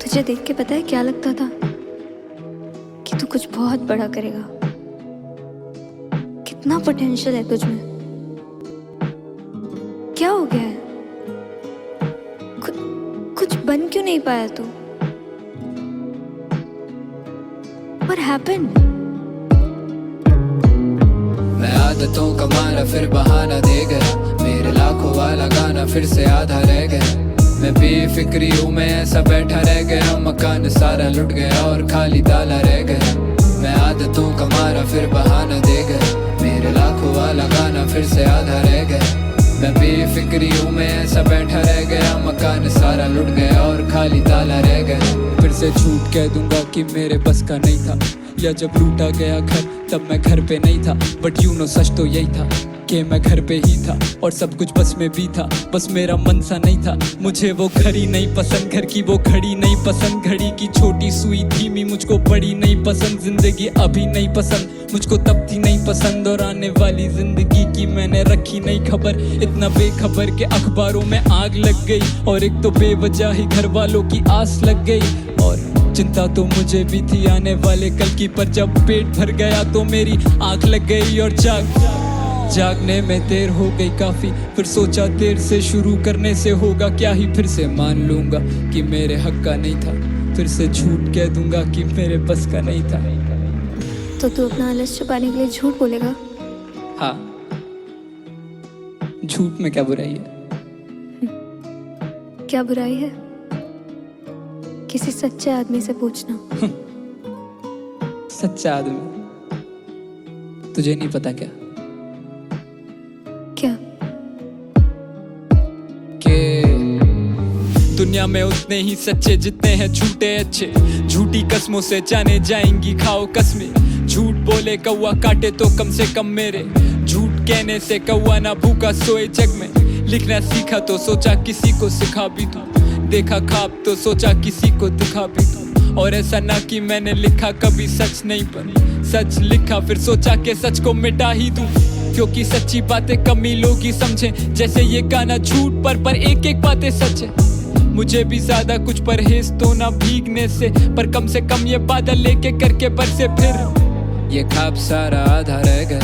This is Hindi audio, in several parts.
तुझे देख के पता है क्या लगता था कि तू कुछ बहुत बड़ा करेगा। कितना पोटेंशियल है तुझ में। क्या हो गया है? कुछ बन क्यों नहीं पाया तू? What happened? मैं आदतों का मारा फिर बहाना दे गया, मेरे लाखों वाला गाना फिर से आधा रह गया। मैं बेफिक्री हूँ, मैं ऐसा बैठा रह गया, मकान सारा लुट गया और खाली ताला रह गया। मैं आदतों का मारा फिर बहाना दे गया, मेरे लाखों वाला गाना फिर से आधा रह गया। मैं बेफिक्री हूँ, मैं ऐसा बैठा रह गया, मकान सारा लुट गया और खाली ताला रह गया। फिर से झूठ कह दूंगा कि मेरे बस का नहीं था, या जब लूटा गया घर तब मैं घर पे नहीं था। बट यू नो सच तो यही था कि मैं घर पे ही था और सब कुछ बस में भी था, बस मेरा मन सा नहीं था। मुझे वो घड़ी नहीं पसंद, घर की वो घड़ी नहीं पसंद, घड़ी की छोटी सुई धीमी मुझको बड़ी नहीं पसंद। जिंदगी अभी नहीं पसंद मुझको, तब थी नहीं पसंद, और आने वाली जिंदगी की मैंने रखी नहीं खबर। इतना बेखबर के अखबारों में आग लग गई, और एक तो बेवजह ही घर वालों की आस लग गई। और चिंता तो मुझे भी थी आने वाले कल की, पर जब पेट भर गया तो मेरी आंख लग गई। और जागने में देर हो गई काफी, फिर सोचा देर से शुरू करने से होगा क्या ही। फिर से मान लूंगा कि मेरे हक का नहीं था, फिर से झूठ कह दूंगा कि मेरे बस का नहीं था। तो तू अपना आलस छुपाने के लिए झूठ बोलेगा? हाँ, झूठ में क्या बुराई है? क्या बुराई है? किसी सच्चे आदमी से पूछना। सच्चा आदमी तुझे नहीं पता क्या? क्या? कि दुनिया में उतने ही सच्चे जितने हैं झूठे अच्छे। झूठी कस्मों से जाने जाएंगी खाओ कसमें, झूठ बोले कौवा काटे तो कम से कम मेरे। झूठ कहने से कौवा ना भूखा सोए जग में। लिखना सीखा तो सोचा किसी को सिखा भी दूं, देखा ख्वाब तो सोचा किसी को दिखा भी दूं। और ऐसा ना कि मैंने लिखा कभी सच नहीं, पर सच लिखा फिर सोचा कि सच को मिटा ही दूं। क्योंकि सच्ची बातें कम ही लोग ही समझे, जैसे ये गाना झूठ पर एक एक बातें सच है। मुझे भी ज्यादा कुछ परहेज तो ना भीगने से, पर कम से कम ये बादल लेके करके बरसे फिर। ये ख्वाब सारा आधा रह गया,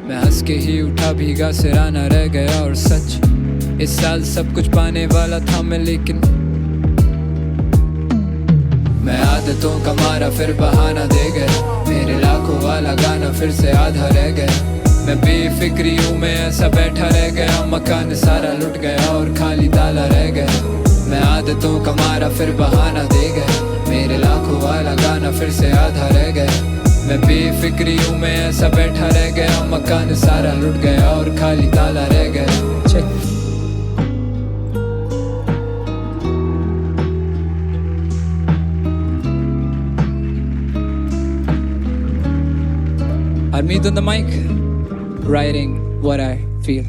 मैं हंस के ही उठा भीगा सिराना रह गया। और सच इस साल सब कुछ पाने वाला था मैं, लेकिन मैं आदतों का मारा फिर बहाना दे गया, मेरे लाखों वाला गाना फिर से आधा रह गया। मैं बेफिक्री हूँ, मैं ऐसा बैठा रह गया, मकान सारा लुट गया और खाली ताला रह गया। मैं आदतों का मारा फिर बहाना दे गया, मेरे लाखों वाला गाना फिर से आधा रह गया। मैं बेफिक्री हूँ, मैं ऐसा बैठा रह गया, मकान सारा लुट गया और खाली ताला रह गया। Check. Armeed on the mic, writing what I feel.